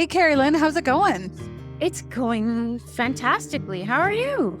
Hey, Keri Lynn, how's it going? It's going fantastically. How are you?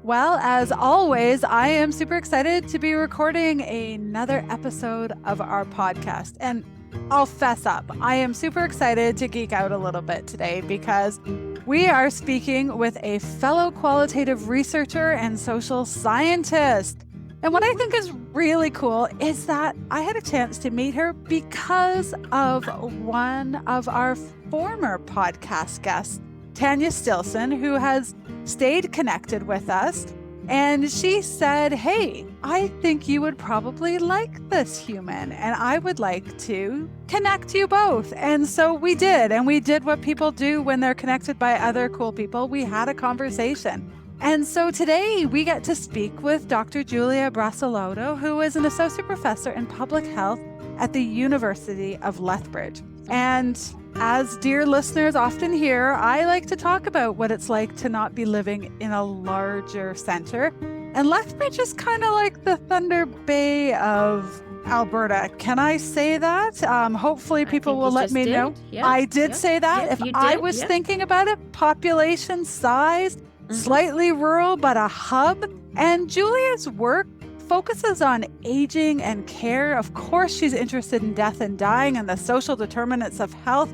Well, as always, I am super excited to be recording another episode of our podcast. And I'll fess up, I am super excited to geek out a little bit today because we are speaking with a fellow qualitative researcher and social scientist. And what I think is really cool is that I had a chance to meet her because of one of our former podcast guests, Tanya Stilson, who has stayed connected with us. And she said, hey, I think you would probably like this human, and I would like to connect you both. And so we did. And we did what people do when they're connected by other cool people. We had a conversation. And so today we get to speak with Dr. Julia Brassolotto, who is an associate professor in public health at the University of Lethbridge. And as dear listeners often hear, I like to talk about what it's like to not be living in a larger center. And Lethbridge is kind of like the Thunder Bay of Alberta. Can I say that? Hopefully people will let me know. Yeah, I did say that. If I was thinking about it, population size, slightly rural, but a hub. And Julia's work focuses on aging and care. Of course, she's interested in death and dying and the social determinants of health.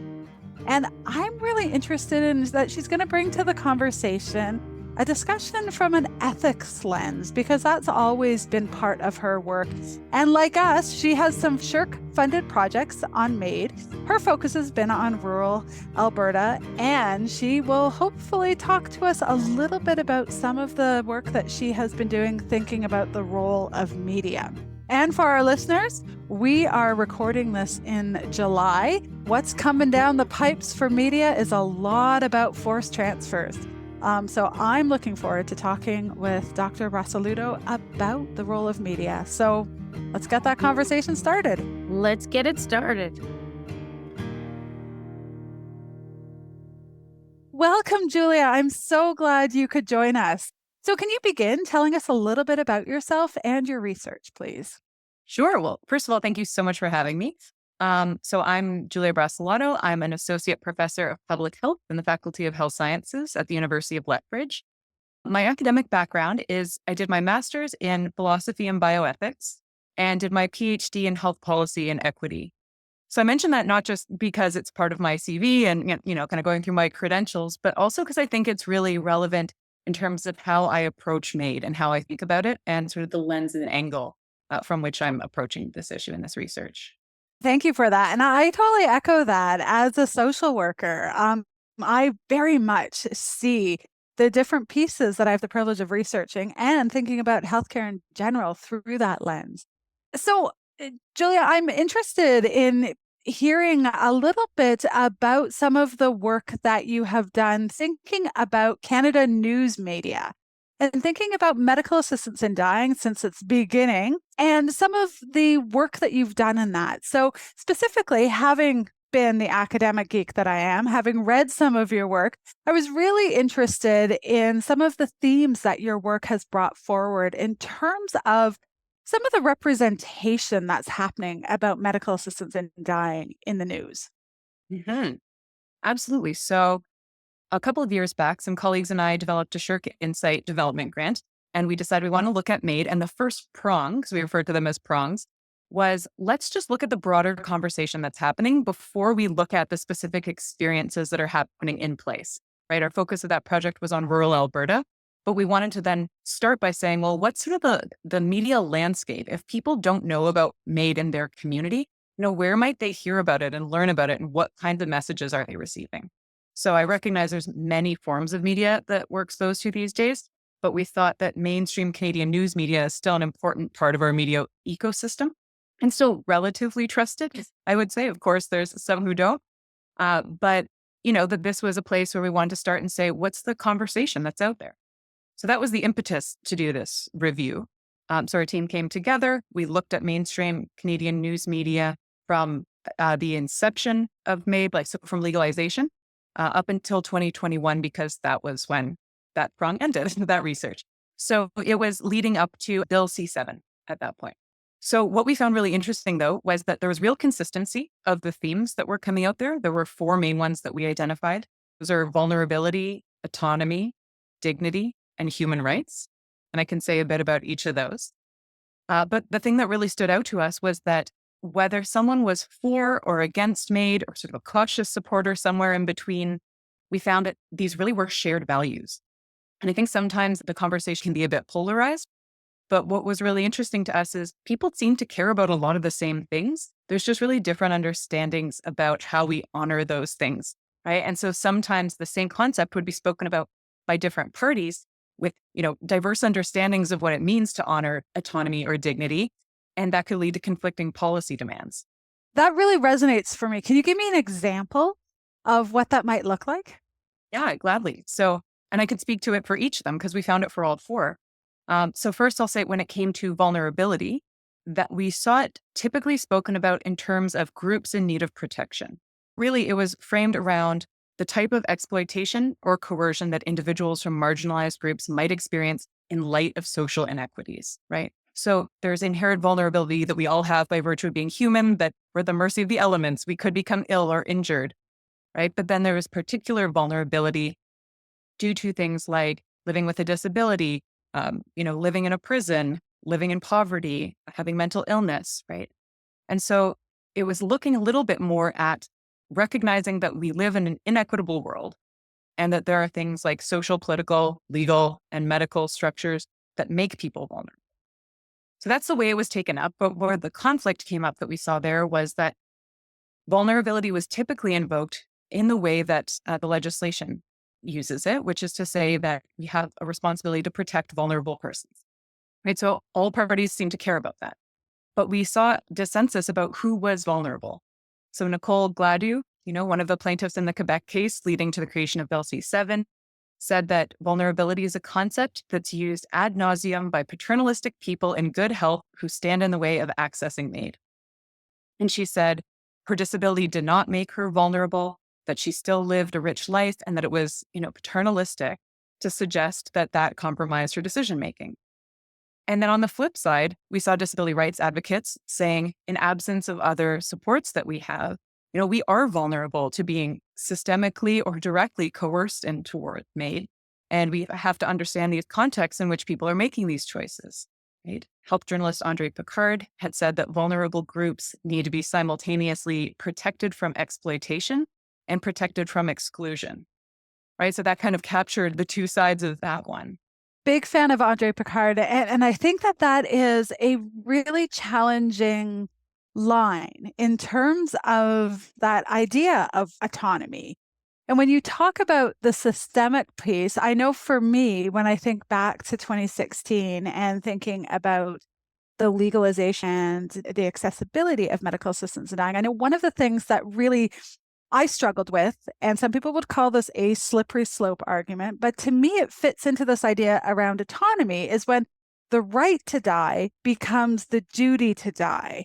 And I'm really interested in that she's going to bring to the conversation a discussion from an ethics lens, because that's always been part of her work. And like us, she has some SSHRC-funded projects on MAiD. Her focus has been on rural Alberta, and she will hopefully talk to us a little bit about some of the work that she has been doing, thinking about the role of media. And for our listeners, we are recording this in July. What's coming down the pipes for media is a lot about forced transfers. So I'm looking forward to talking with Dr. Brassolotto about the role of media. So let's get that conversation started. Let's get it started. Welcome, Julia. I'm so glad you could join us. So can you begin telling us a little bit about yourself and your research, please? Sure. Well, first of all, thank you so much for having me. So I'm Julia Brassolotto. I'm an associate professor of public health in the Faculty of Health Sciences at the University of Lethbridge. My academic background is I did my master's in philosophy and bioethics and did my PhD in health policy and equity. So I mention that not just because it's part of my CV and, kind of going through my credentials, but also because I think it's really relevant in terms of how I approach MAiD and how I think about it and sort of the lens and angle from which I'm approaching this issue in this research. Thank you for that. And I totally echo that. As a social worker, I very much see the different pieces that I have the privilege of researching and thinking about healthcare in general through that lens. So, Julia, I'm interested in hearing a little bit about some of the work that you have done thinking about Canada news media and thinking about medical assistance in dying since its beginning and some of the work that you've done in that. So specifically, having been the academic geek that I am, having read some of your work, I was really interested in some of the themes that your work has brought forward in terms of some of the representation that's happening about medical assistance in dying in the news. Mm-hmm. Absolutely. So a couple of years back, some colleagues and I developed a SSHRC Insight development grant, and we decided we want to look at MAiD. And the first prong, because we refer to them as prongs, was let's just look at the broader conversation that's happening before we look at the specific experiences that are happening in place, right? Our focus of that project was on rural Alberta, but we wanted to then start by saying, well, what's sort of the media landscape? If people don't know about MAiD in their community, where might they hear about it and learn about it, and what kinds of messages are they receiving? So I recognize there's many forms of media that we're exposed to these days, but we thought that mainstream Canadian news media is still an important part of our media ecosystem and still relatively trusted. I would say, of course, there's some who don't, but that this was a place where we wanted to start and say, what's the conversation that's out there? So that was the impetus to do this review. So our team came together. We looked at mainstream Canadian news media from the inception of MAiD, so from legalization, up until 2021, because that was when that prong ended, that research. So it was leading up to Bill C7 at that point. So what we found really interesting, though, was that there was real consistency of the themes that were coming out there. There were four main ones that we identified. Those are vulnerability, autonomy, dignity, and human rights. And I can say a bit about each of those. But the thing that really stood out to us was that whether someone was for or against MAiD or sort of a cautious supporter somewhere in between, we found that these really were shared values. And I think sometimes the conversation can be a bit polarized. But what was really interesting to us is people seem to care about a lot of the same things. There's just really different understandings about how we honor those things, right? And so sometimes the same concept would be spoken about by different parties with, diverse understandings of what it means to honor autonomy or dignity. And that could lead to conflicting policy demands. That really resonates for me. Can you give me an example of what that might look like? Yeah, gladly. So, and I could speak to it for each of them because we found it for all four. So first I'll say when it came to vulnerability, that we saw it typically spoken about in terms of groups in need of protection. Really, it was framed around the type of exploitation or coercion that individuals from marginalized groups might experience in light of social inequities, right? So there's inherent vulnerability that we all have by virtue of being human, that we're at the mercy of the elements. We could become ill or injured, right? But then there is particular vulnerability due to things like living with a disability, living in a prison, living in poverty, having mental illness, right? And so it was looking a little bit more at recognizing that we live in an inequitable world and that there are things like social, political, legal, and medical structures that make people vulnerable. So that's the way it was taken up. But where the conflict came up that we saw there was that vulnerability was typically invoked in the way that the legislation uses it, which is to say that we have a responsibility to protect vulnerable persons, right? So all parties seem to care about that. But we saw dissensus about who was vulnerable. So Nicole Gladue, one of the plaintiffs in the Quebec case leading to the creation of Bill C-7, said that vulnerability is a concept that's used ad nauseum by paternalistic people in good health who stand in the way of accessing MAiD. And she said her disability did not make her vulnerable, that she still lived a rich life, and that it was, paternalistic to suggest that that compromised her decision-making. And then on the flip side, we saw disability rights advocates saying, in absence of other supports that we have, we are vulnerable to being systemically or directly coerced toward MAiD. And we have to understand the contexts in which people are making these choices. Right? Health journalist Andre Picard had said that vulnerable groups need to be simultaneously protected from exploitation and protected from exclusion. Right? So that kind of captured the two sides of that one. Big fan of Andre Picard. And I think that is a really challenging line in terms of that idea of autonomy. And when you talk about the systemic piece, I know for me, when I think back to 2016 and thinking about the legalization, the accessibility of medical assistance in dying, I know one of the things that really I struggled with, and some people would call this a slippery slope argument, but to me, it fits into this idea around autonomy is when the right to die becomes the duty to die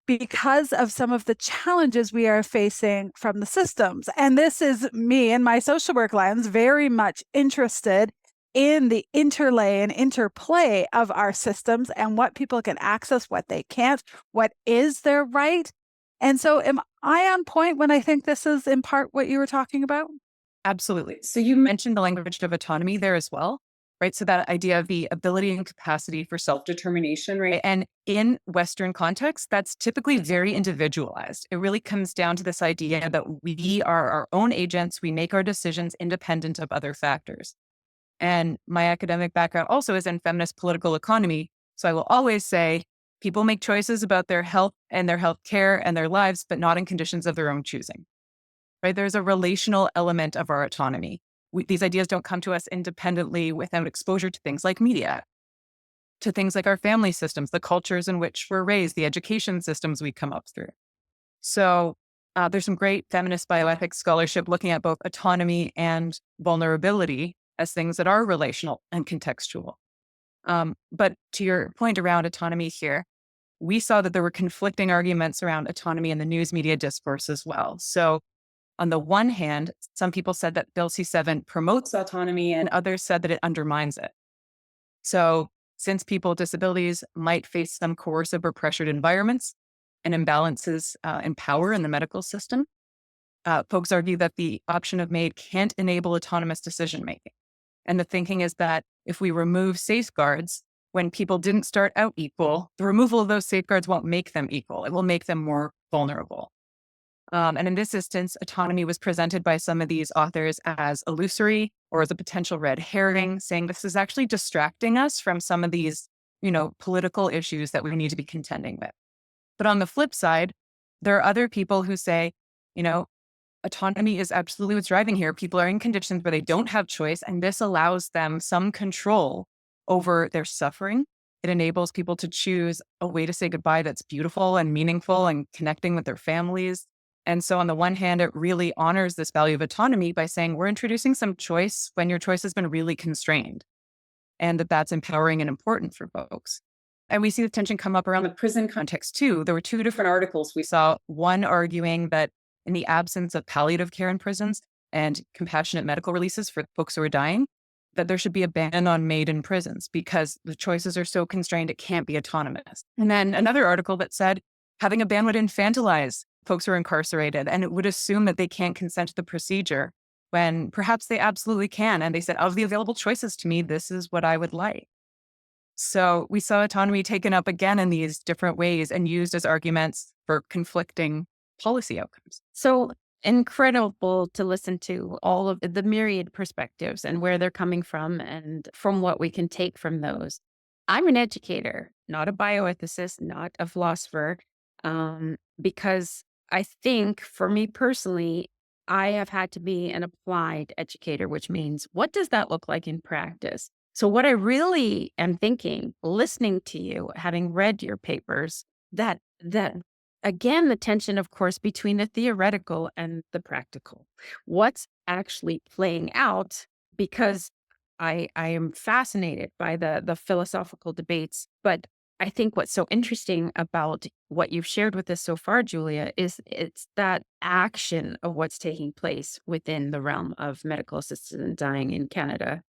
because of some of the challenges we are facing from the systems. And this is me and my social work lens very much interested in the interlay and interplay of our systems and what people can access, what they can't, what is their right. And so am I on point when I think this is in part what you were talking about? Absolutely. So you mentioned the language of autonomy there as well, right? So that idea of the ability and capacity for self-determination, right? And in Western context, that's typically very individualized. It really comes down to this idea that we are our own agents. We make our decisions independent of other factors. And my academic background also is in feminist political economy. So I will always say, people make choices about their health and their health care and their lives, but not in conditions of their own choosing, right? There's a relational element of our autonomy. These ideas don't come to us independently without exposure to things like media, to things like our family systems, the cultures in which we're raised, the education systems we come up through. So there's some great feminist bioethics scholarship looking at both autonomy and vulnerability as things that are relational and contextual. But to your point around autonomy here, we saw that there were conflicting arguments around autonomy in the news media discourse as well. So on the one hand, some people said that Bill C-7 promotes autonomy and others said that it undermines it. So since people with disabilities might face some coercive or pressured environments and imbalances in power in the medical system, folks argue that the option of MAiD can't enable autonomous decision making. And the thinking is that if we remove safeguards, when people didn't start out equal, the removal of those safeguards won't make them equal. It will make them more vulnerable. And in this instance, autonomy was presented by some of these authors as illusory or as a potential red herring, saying this is actually distracting us from some of these, political issues that we need to be contending with. But on the flip side, there are other people who say, autonomy is absolutely what's driving here. People are in conditions where they don't have choice, and this allows them some control over their suffering. It enables people to choose a way to say goodbye that's beautiful and meaningful and connecting with their families. And so on the one hand, it really honors this value of autonomy by saying we're introducing some choice when your choice has been really constrained, and that's empowering and important for folks. And we see the tension come up around the prison context too. There were two different articles we saw, one arguing that in the absence of palliative care in prisons and compassionate medical releases for folks who are dying, that there should be a ban on MAiD in prisons because the choices are so constrained it can't be autonomous. And then another article that said having a ban would infantilize folks who are incarcerated, and it would assume that they can't consent to the procedure when perhaps they absolutely can. And they said, of the available choices to me, this is what I would like. So we saw autonomy taken up again in these different ways and used as arguments for conflicting policy outcomes. So incredible to listen to all of the myriad perspectives and where they're coming from and from what we can take from those. I'm an educator, not a bioethicist, not a philosopher, because I think for me personally, I have had to be an applied educator, which means what does that look like in practice? So what I really am thinking, listening to you, having read your papers, that again, the tension, of course, between the theoretical and the practical. What's actually playing out? Because I am fascinated by the philosophical debates, but I think what's so interesting about what you've shared with us so far, Julia, is it's that action of what's taking place within the realm of medical assisted dying in Canada.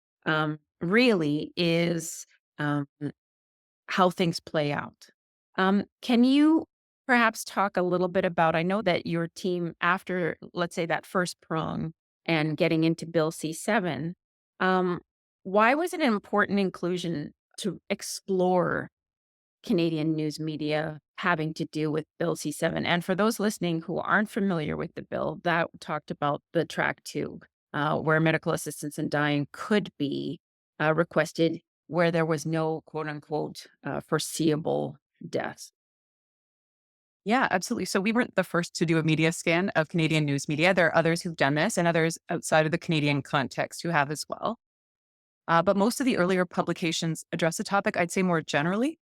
Really is how things play out. Can you perhaps talk a little bit about, I know that your team, after, let's say, that first prong and getting into Bill C7, why was it an important inclusion to explore Canadian news media having to do with Bill C7? And for those listening who aren't familiar with the bill, that talked about the track 2, where medical assistance in dying could be requested where there was no quote unquote foreseeable death. Yeah, absolutely. So we weren't the first to do a media scan of Canadian news media. There are others who've done this and others outside of the Canadian context who have as well. But most of the earlier publications address the topic, I'd say more generally,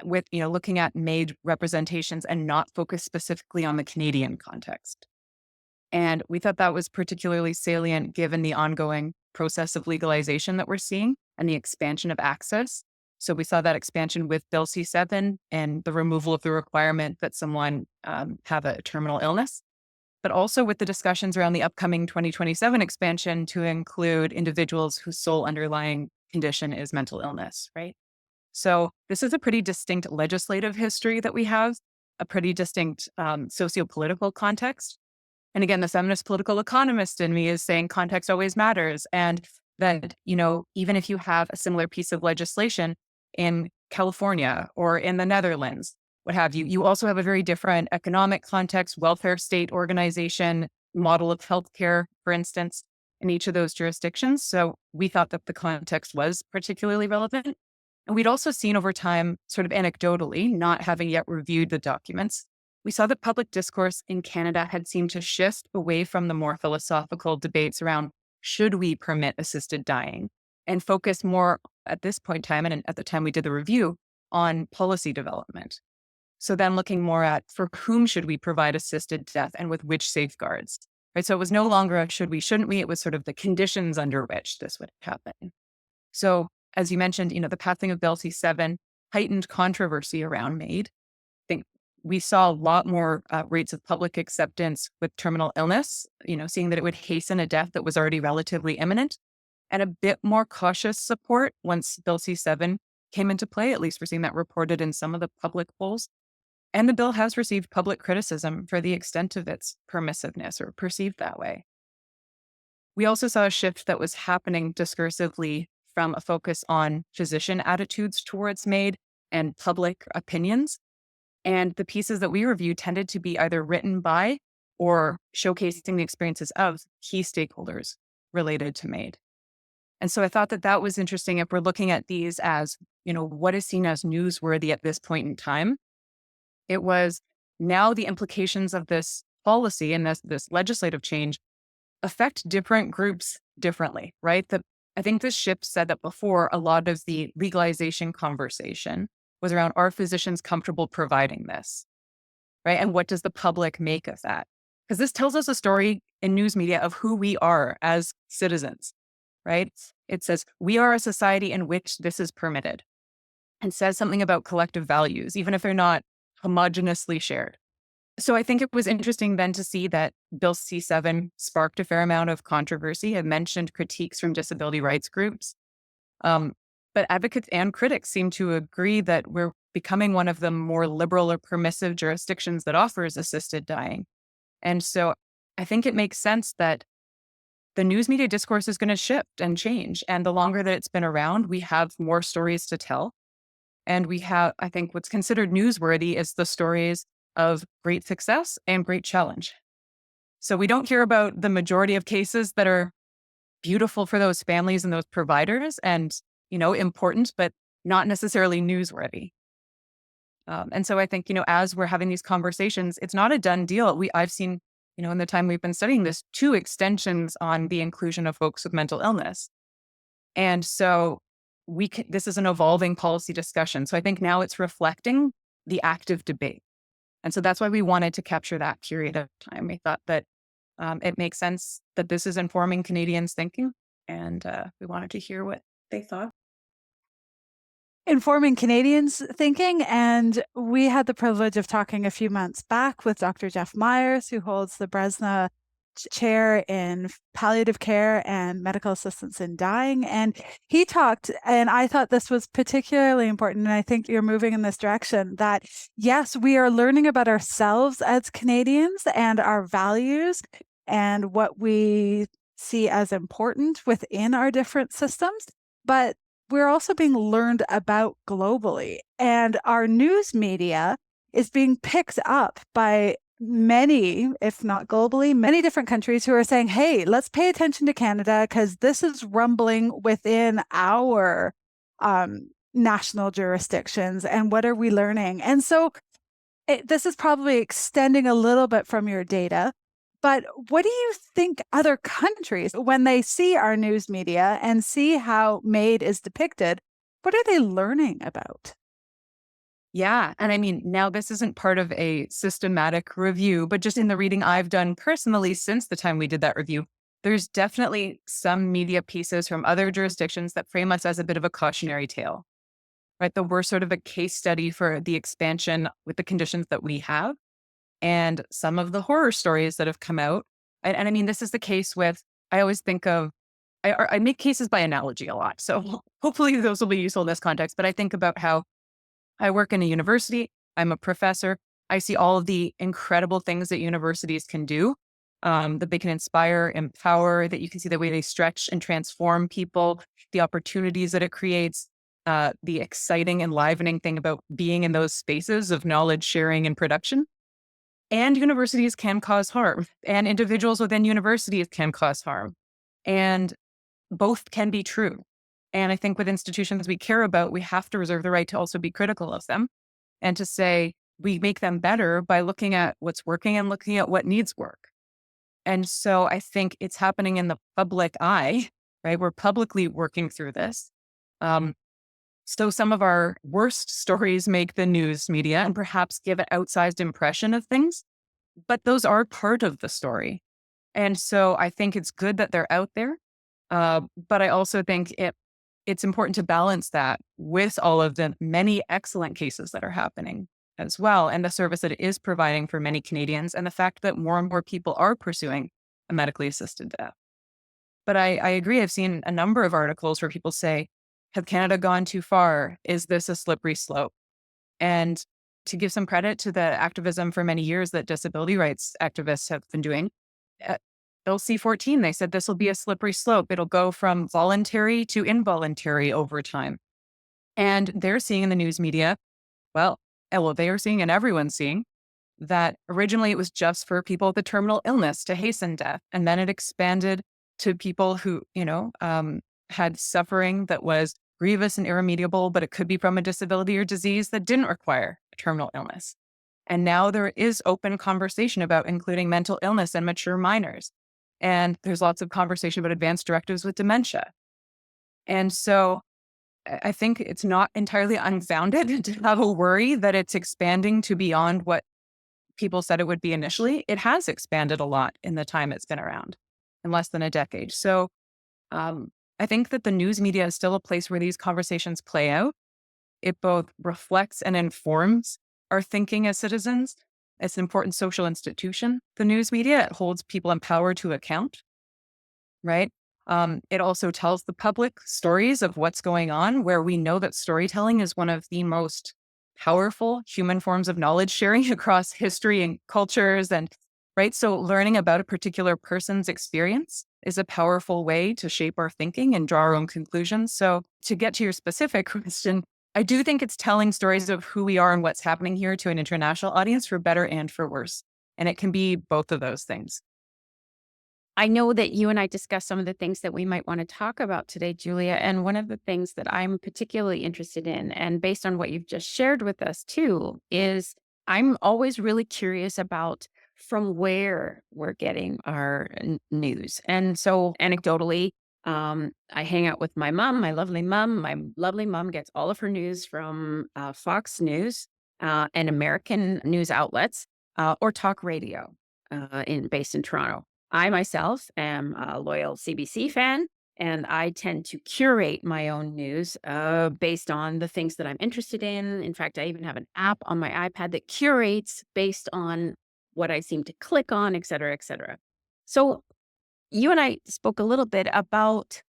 with looking at MAiD representations and not focused specifically on the Canadian context. And we thought that was particularly salient given the ongoing process of legalization that we're seeing and the expansion of access. So we saw that expansion with Bill C7 and the removal of the requirement that someone have a terminal illness, but also with the discussions around the upcoming 2027 expansion to include individuals whose sole underlying condition is mental illness, right? So this is a pretty distinct legislative history that we have, a pretty distinct socio-political context. And again, the feminist political economist in me is saying context always matters. And that, even if you have a similar piece of legislation in California or in the Netherlands, what have you, you also have a very different economic context, welfare state organization, model of healthcare, for instance, in each of those jurisdictions. So we thought that the context was particularly relevant. And we'd also seen over time, sort of anecdotally, not having yet reviewed the documents, we saw that public discourse in Canada had seemed to shift away from the more philosophical debates around should we permit assisted dying and focus more at this point in time, and at the time we did the review, on policy development. So then looking more at for whom should we provide assisted death and with which safeguards, right? So it was no longer a should we, shouldn't we, it was sort of the conditions under which this would happen. So as you mentioned, the passing of Bill C7 heightened controversy around MAiD. I think we saw a lot more rates of public acceptance with terminal illness, seeing that it would hasten a death that was already relatively imminent, and a bit more cautious support once Bill C7 came into play. At least we're seeing that reported in some of the public polls. And the bill has received public criticism for the extent of its permissiveness, or perceived that way. We also saw a shift that was happening discursively from a focus on physician attitudes towards MAiD and public opinions. And the pieces that we reviewed tended to be either written by or showcasing the experiences of key stakeholders related to MAiD. And so I thought that that was interesting if we're looking at these as, what is seen as newsworthy at this point in time. It was now the implications of this policy and this legislative change affect different groups differently, right? I think this shift said that before, a lot of the legalization conversation was around, are physicians comfortable providing this, right? And what does the public make of that? Because this tells us a story in news media of who we are as citizens, right? It says, we are a society in which this is permitted, and says something about collective values, even if they're not homogeneously shared. So I think it was interesting then to see that Bill C7 sparked a fair amount of controversy. It mentioned critiques from disability rights groups. But advocates and critics seem to agree that we're becoming one of the more liberal or permissive jurisdictions that offers assisted dying. And so I think it makes sense that the news media discourse is going to shift and change. And the longer that it's been around, we have more stories to tell. And we have, I think what's considered newsworthy is the stories of great success and great challenge. So we don't hear about the majority of cases that are beautiful for those families and those providers and, important, but not necessarily newsworthy. And so I think, as we're having these conversations, it's not a done deal. I've seen, in the time we've been studying this, 2 extensions on the inclusion of folks with mental illness. And so this is an evolving policy discussion. So I think now it's reflecting the active debate. And so that's why we wanted to capture that period of time. We thought that it makes sense that this is informing Canadians' thinking, and we wanted to hear what they thought. Informing Canadians' thinking. And we had the privilege of talking a few months back with Dr. Jeff Myers, who holds the Bresna Chair in Palliative Care and Medical Assistance in Dying. And he talked, and I thought this was particularly important, and I think you're moving in this direction, that yes, we are learning about ourselves as Canadians and our values and what we see as important within our different systems, but we're also being learned about globally. And our news media is being picked up by many, if not globally, many different countries who are saying, hey, let's pay attention to Canada because this is rumbling within our national jurisdictions. And what are we learning? And so this is probably extending a little bit from your data. But what do you think other countries, when they see our news media and see how MAiD is depicted, what are they learning about? Yeah. And I mean, now this isn't part of a systematic review, but just in the reading I've done personally since the time we did that review, there's definitely some media pieces from other jurisdictions that frame us as a bit of a cautionary tale, right? That we're sort of a case study for the expansion with the conditions that we have and some of the horror stories that have come out. And I mean, this is the case with, I always think of, I make cases by analogy a lot. So hopefully those will be useful in this context. But I think about how I work in a university. I'm a professor. I see all of the incredible things that universities can do, that they can inspire, empower, that you can see the way they stretch and transform people, the opportunities that it creates, the exciting, enlivening thing about being in those spaces of knowledge sharing and production. And universities can cause harm, and individuals within universities can cause harm. And both can be true. And I think with institutions we care about, we have to reserve the right to also be critical of them and to say we make them better by looking at what's working and looking at what needs work. And so I think it's happening in the public eye, right? We're publicly working through this. So some of our worst stories make the news media and perhaps give an outsized impression of things, but those are part of the story. And so I think it's good that they're out there. But I also think it's important to balance that with all of the many excellent cases that are happening as well, and the service that it is providing for many Canadians, and the fact that more and more people are pursuing a medically assisted death. But I agree. I've seen a number of articles where people say, Has Canada gone too far? Is this a slippery slope? And to give some credit to the activism for many years that disability rights activists have been doing, at LC14, they said this will be a slippery slope. It'll go from voluntary to involuntary over time. And they're seeing in the news media, they are seeing and everyone's seeing that originally it was just for people with a terminal illness to hasten death. And then it expanded to people who, had suffering that was grievous and irremediable, but it could be from a disability or disease that didn't require a terminal illness. And now there is open conversation about including mental illness and mature minors. And there's lots of conversation about advanced directives with dementia. And so I think it's not entirely unfounded to have a worry that it's expanding to beyond what people said it would be initially. It has expanded a lot in the time it's been around, in less than a decade. So I think that the news media is still a place where these conversations play out. It both reflects and informs our thinking as citizens. It's an important social institution, the news media. It holds people in power to account, right? It also tells the public stories of what's going on, where we know that storytelling is one of the most powerful human forms of knowledge sharing across history and cultures. And right, so learning about a particular person's experience is a powerful way to shape our thinking and draw our own conclusions. So to get to your specific question, I do think it's telling stories of who we are and what's happening here to an international audience, for better and for worse. And it can be both of those things. I know that you and I discussed some of the things that we might want to talk about today, Julia. And one of the things that I'm particularly interested in, and based on what you've just shared with us too, is I'm always really curious about from where we're getting our news. And so anecdotally, I hang out with my mom, my lovely mom. My lovely mom gets all of her news from Fox News and American news outlets or talk radio based in Toronto. I myself am a loyal CBC fan, and I tend to curate my own news based on the things that I'm interested in. In fact, I even have an app on my iPad that curates based on what I seem to click on, et cetera, et cetera. So you and I spoke a little bit about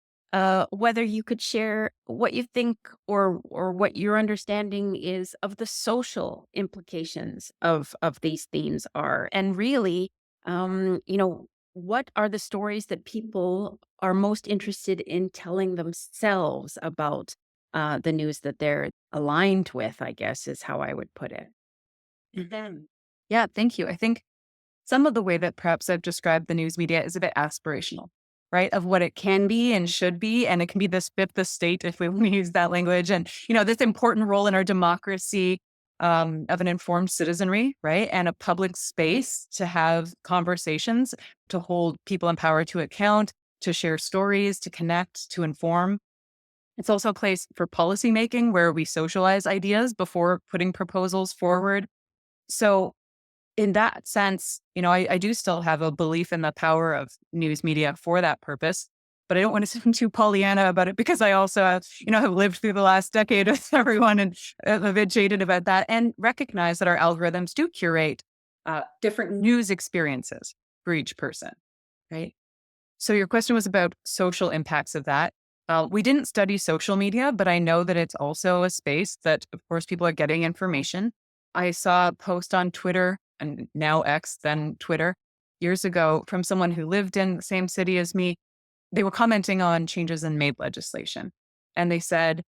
whether you could share what you think or what your understanding is of the social implications of these themes are, and really, what are the stories that people are most interested in telling themselves about the news that they're aligned with, I guess is how I would put it. Yeah, thank you. I think some of the way that perhaps I've described the news media is a bit aspirational, right? Of what it can be and should be. And it can be this fifth estate, if we want to use that language. And, this important role in our democracy of an informed citizenry, right? And a public space to have conversations, to hold people in power to account, to share stories, to connect, to inform. It's also a place for policymaking where we socialize ideas before putting proposals forward. So in that sense, I do still have a belief in the power of news media for that purpose, but I don't want to sound too Pollyanna about it, because I also have lived through the last decade with everyone and a bit jaded about that, and recognize that our algorithms do curate different news experiences for each person, right? So your question was about social impacts of that. We didn't study social media, but I know that it's also a space that, of course, people are getting information. I saw a post on Twitter, and now X, then Twitter, years ago, from someone who lived in the same city as me. They were commenting on changes in MAiD legislation. And they said,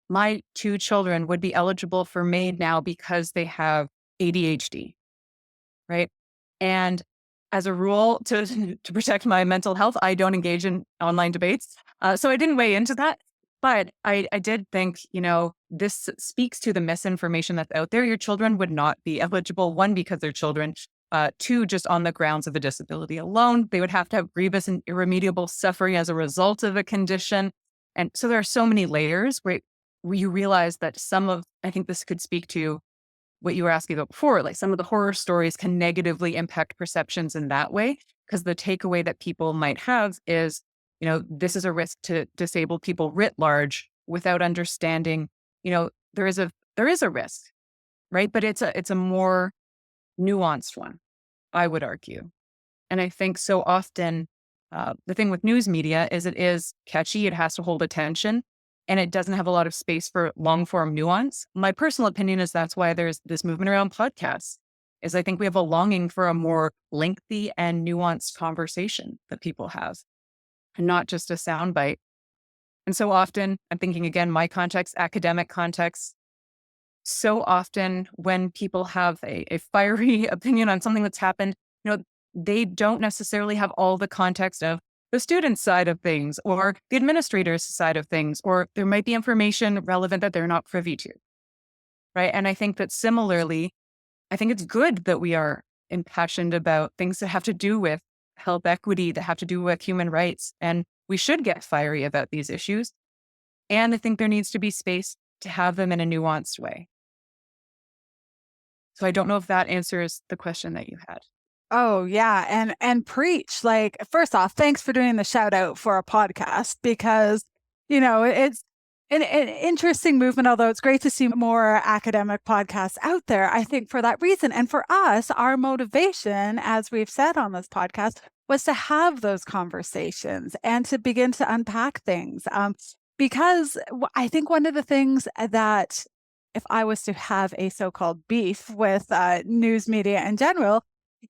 my 2 children would be eligible for MAiD now because they have ADHD, right? And as a rule, to protect my mental health, I don't engage in online debates. So I didn't weigh into that. But I did think, this speaks to the misinformation that's out there. Your children would not be eligible, 1, because they're children, 2, just on the grounds of a disability alone. They would have to have grievous and irremediable suffering as a result of a condition. And so there are so many layers where you realize that I think this could speak to what you were asking about before, like some of the horror stories can negatively impact perceptions in that way, because the takeaway that people might have is, this is a risk to disabled people writ large, without understanding, there is a risk, right? But it's a more nuanced one, I would argue. And I think so often the thing with news media is it is catchy. It has to hold attention. and it doesn't have a lot of space for long form nuance. My personal opinion is that's why there's this movement around podcasts, is I think we have a longing for a more lengthy and nuanced conversation that people have, and not just a soundbite. And so often, I'm thinking again, my context, academic context, so often when people have a fiery opinion on something that's happened, they don't necessarily have all the context of the student's side of things or the administrator's side of things, or there might be information relevant that they're not privy to, right? And I think that similarly, I think it's good that we are impassioned about things that have to do with health equity, that have to do with human rights, and we should get fiery about these issues. And I think there needs to be space to have them in a nuanced way. So I don't know if that answers the question that you had. Oh yeah, and preach. Like, first off, thanks for doing the shout out for a podcast, because it's an interesting movement, although it's great to see more academic podcasts out there, I think, for that reason. And for us, our motivation, as we've said on this podcast, was to have those conversations and to begin to unpack things. Because I think one of the things that, if I was to have a so-called beef with news media in general,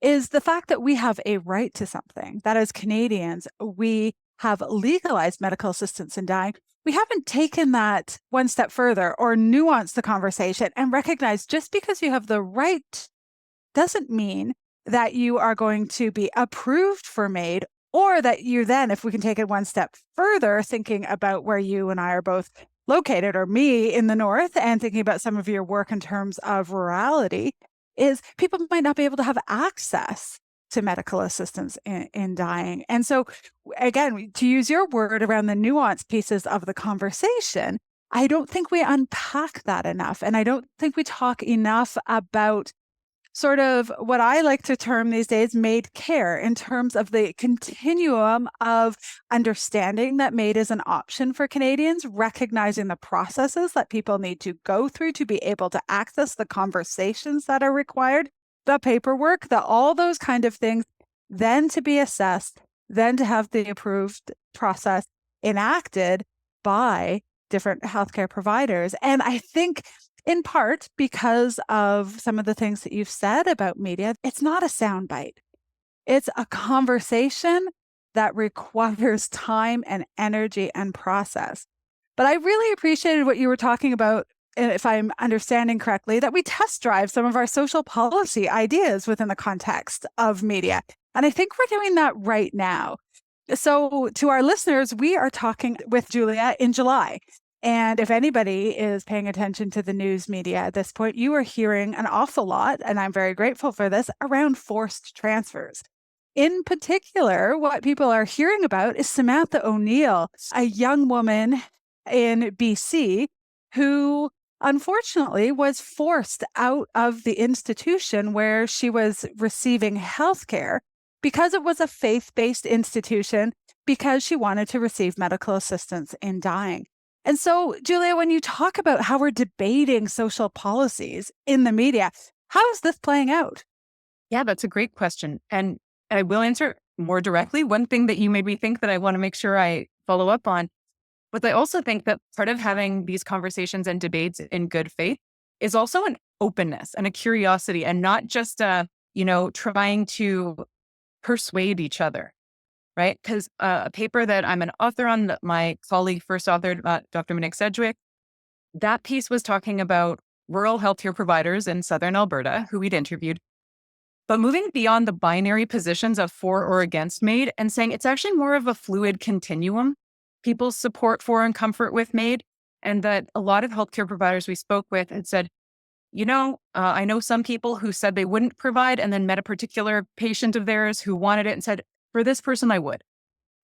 is the fact that we have a right to something, that as Canadians, we have legalized medical assistance in dying. We haven't taken that one step further or nuanced the conversation and recognized just because you have the right doesn't mean that you are going to be approved for MAiD, or that you then, if we can take it one step further, thinking about where you and I are both located, or me in the north, and thinking about some of your work in terms of rurality, is people might not be able to have access to medical assistance in dying. And so, again, to use your word around the nuanced pieces of the conversation, I don't think we unpack that enough. And I don't think we talk enough about sort of what I like to term these days MAiD care, in terms of the continuum of understanding that MAiD is an option for Canadians, recognizing the processes that people need to go through to be able to access the conversations that are required, the paperwork, all those kind of things, then to be assessed, then to have the approved process enacted by different healthcare providers. And I think, in part because of some of the things that you've said about media, it's not a soundbite. It's a conversation that requires time and energy and process. But I really appreciated what you were talking about, if I'm understanding correctly, that we test drive some of our social policy ideas within the context of media. And I think we're doing that right now. So to our listeners, we are talking with Julia in July. And if anybody is paying attention to the news media at this point, you are hearing an awful lot, and I'm very grateful for this, around forced transfers. In particular, what people are hearing about is Samantha O'Neill, a young woman in BC who unfortunately was forced out of the institution where she was receiving healthcare because it was a faith-based institution, because she wanted to receive medical assistance in dying. And so, Julia, when you talk about how we're debating social policies in the media, how is this playing out? Yeah, that's a great question. And I will answer more directly. One thing that you made me think that I want to make sure I follow up on, but I also think that part of having these conversations and debates in good faith is also an openness and a curiosity, and not just trying to persuade each other. Right? Because a paper that I'm an author on, that my colleague first authored, Dr. Monique Sedgwick, that piece was talking about rural healthcare providers in Southern Alberta who we'd interviewed, but moving beyond the binary positions of for or against MAiD and saying it's actually more of a fluid continuum, people's support for and comfort with MAiD, and that a lot of healthcare providers we spoke with had said, I know some people who said they wouldn't provide and then met a particular patient of theirs who wanted it and said, for this person, I would.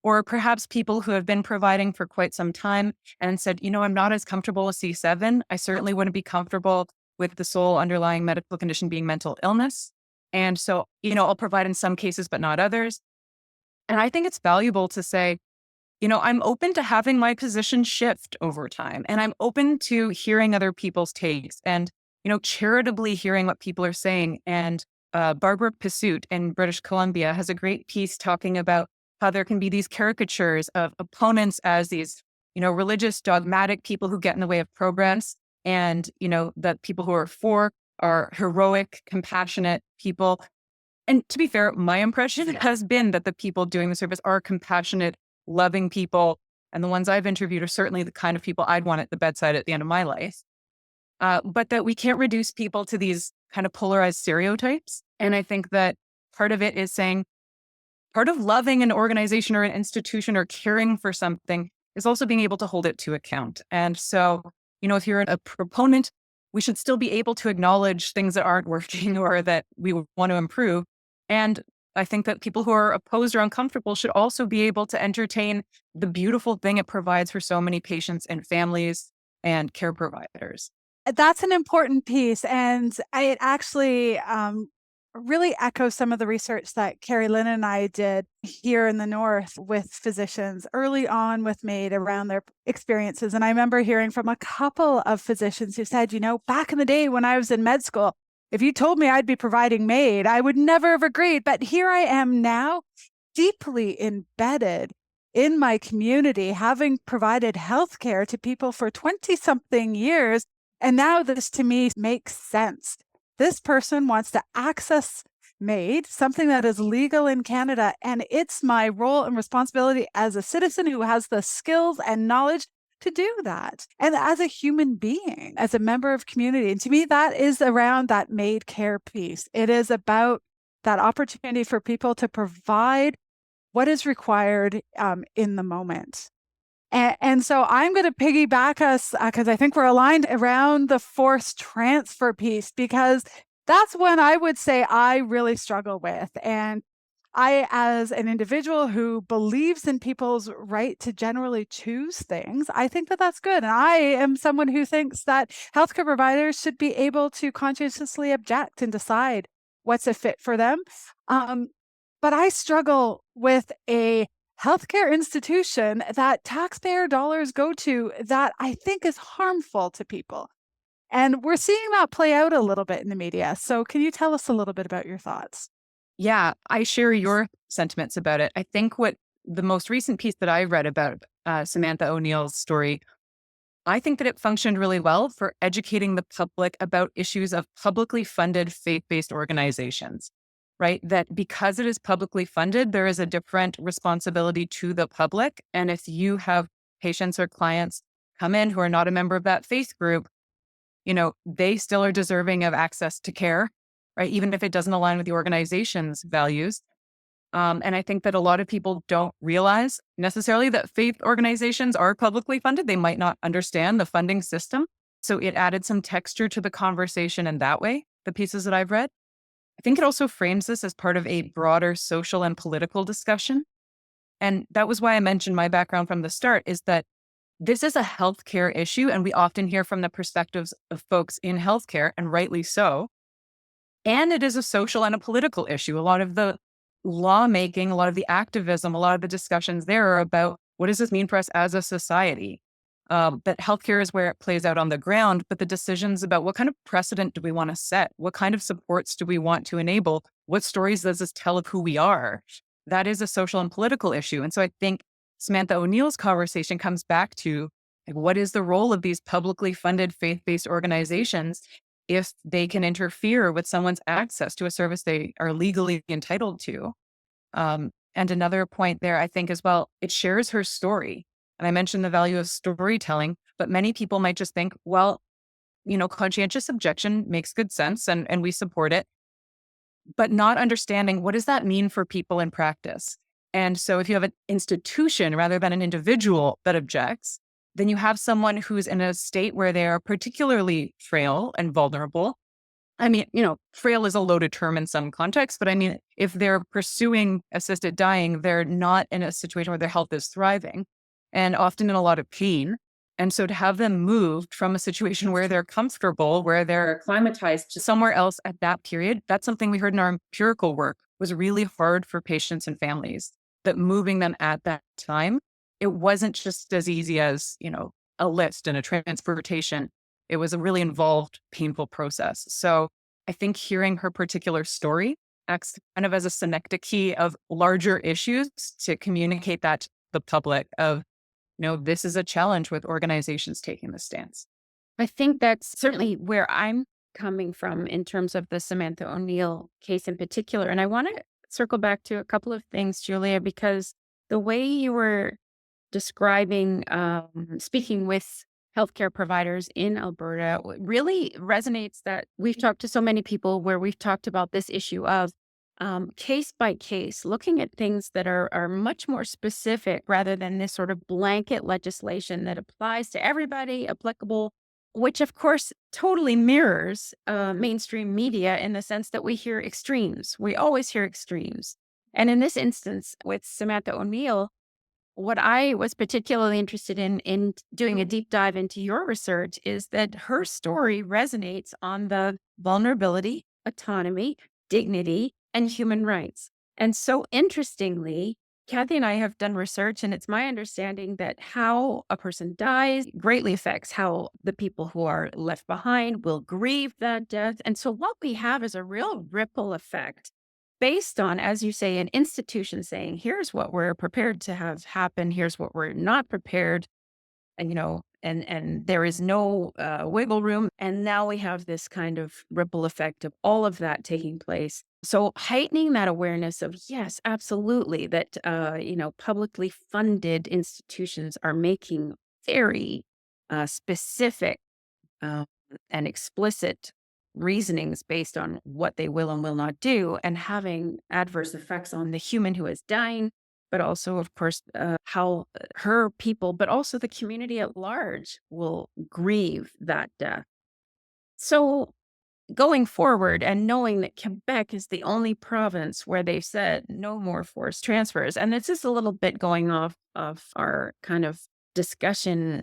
Or perhaps people who have been providing for quite some time and said, I'm not as comfortable with C7. I certainly wouldn't be comfortable with the sole underlying medical condition being mental illness. And so, I'll provide in some cases, but not others. And I think it's valuable to say, I'm open to having my position shift over time. And I'm open to hearing other people's takes and, charitably hearing what people are saying. And Barbara Pursuit in British Columbia has a great piece talking about how there can be these caricatures of opponents as these religious, dogmatic people who get in the way of progress, and, the people who are for are heroic, compassionate people. And to be fair, my impression has been that the people doing the service are compassionate, loving people. And the ones I've interviewed are certainly the kind of people I'd want at the bedside at the end of my life. But that we can't reduce people to these kind of polarized stereotypes. And I think that part of it is saying, part of loving an organization or an institution or caring for something is also being able to hold it to account. And so, if you're a proponent, we should still be able to acknowledge things that aren't working or that we want to improve. And I think that people who are opposed or uncomfortable should also be able to entertain the beautiful thing it provides for so many patients and families and care providers. That's an important piece. And it actually really echoes some of the research that Keri Lynn and I did here in the North with physicians early on with MAiD around their experiences. And I remember hearing from a couple of physicians who said, back in the day when I was in med school, if you told me I'd be providing MAiD, I would never have agreed. But here I am now, deeply embedded in my community, having provided healthcare to people for 20-something years. And now this to me makes sense. This person wants to access MAiD, something that is legal in Canada, and it's my role and responsibility as a citizen who has the skills and knowledge to do that. And as a human being, as a member of community. And to me, that is around that MAiD care piece. It is about that opportunity for people to provide what is required in the moment. And so I'm going to piggyback us because I think we're aligned around the forced transfer piece, because that's one I would say I really struggle with. And I, as an individual who believes in people's right to generally choose things, I think that that's good. And I am someone who thinks that healthcare providers should be able to conscientiously object and decide what's a fit for them. But I struggle with a healthcare institution that taxpayer dollars go to that I think is harmful to people. And we're seeing that play out a little bit in the media. So can you tell us a little bit about your thoughts? Yeah, I share your sentiments about it. I think what the most recent piece that I read about Samantha O'Neill's story, I think that it functioned really well for educating the public about issues of publicly funded faith-based organizations. Right? That because it is publicly funded, there is a different responsibility to the public. And if you have patients or clients come in who are not a member of that faith group, they still are deserving of access to care, right? Even if it doesn't align with the organization's values. And I think that a lot of people don't realize necessarily that faith organizations are publicly funded. They might not understand the funding system. So it added some texture to the conversation in that way, the pieces that I've read. I think it also frames this as part of a broader social and political discussion. And that was why I mentioned my background from the start, is that this is a healthcare issue. And we often hear from the perspectives of folks in healthcare, and rightly so. And it is a social and a political issue. A lot of the lawmaking, a lot of the activism, a lot of the discussions there are about what does this mean for us as a society? That healthcare is where it plays out on the ground, but the decisions about what kind of precedent do we want to set? What kind of supports do we want to enable? What stories does this tell of who we are? That is a social and political issue. And so I think Samantha O'Neill's conversation comes back to what is the role of these publicly funded faith-based organizations if they can interfere with someone's access to a service they are legally entitled to? And another point there, I think as well, it shares her story. And I mentioned the value of storytelling, but many people might just think, well, conscientious objection makes good sense and we support it, but not understanding what does that mean for people in practice. And so if you have an institution rather than an individual that objects, then you have someone who's in a state where they are particularly frail and vulnerable. I mean, frail is a loaded term in some contexts, but I mean, if they're pursuing assisted dying, they're not in a situation where their health is thriving, and often in a lot of pain. And so to have them moved from a situation where they're comfortable, where they're acclimatized to somewhere else at that period, that's something we heard in our empirical work was really hard for patients and families, that moving them at that time, it wasn't just as easy as, a list and a transportation. It was a really involved, painful process. So I think hearing her particular story acts kind of as a synecdoche of larger issues to communicate that to the public of this is a challenge with organizations taking this stance. I think that's certainly where I'm coming from in terms of the Samantha O'Neill case in particular. And I want to circle back to a couple of things, Julia, because the way you were describing speaking with healthcare providers in Alberta really resonates, that we've talked to so many people where we've talked about this issue of case by case, looking at things that are much more specific rather than this sort of blanket legislation that applies to everybody, applicable, which of course totally mirrors mainstream media in the sense that we hear extremes. We always hear extremes. And in this instance with Samantha O'Neill, what I was particularly interested in doing a deep dive into your research is that her story resonates on the vulnerability, autonomy, dignity, and human rights. And so interestingly, Kathy and I have done research, and it's my understanding that how a person dies greatly affects how the people who are left behind will grieve that death. And so what we have is a real ripple effect based on, as you say, an institution saying, here's what we're prepared to have happen, here's what we're not prepared, and and there is no wiggle room. And now we have this kind of ripple effect of all of that taking place. So heightening that awareness of, yes, absolutely, that publicly funded institutions are making very specific uh, and explicit reasonings based on what they will and will not do, and having adverse effects on the human who is dying, but also, of course, how her people, but also the community at large will grieve that death. So going forward, and knowing that Quebec is the only province where they've said no more forced transfers, and this is a little bit going off of our kind of discussion,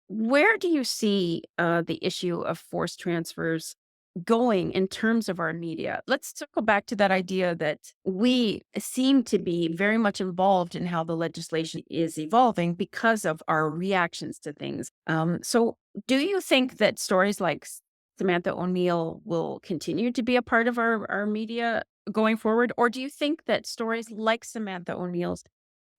where do you see the issue of forced transfers going in terms of our media? Let's circle back to that idea that we seem to be very much involved in how the legislation is evolving because of our reactions to things. So do you think that stories like Samantha O'Neill will continue to be a part of our media going forward? Or do you think that stories like Samantha O'Neill's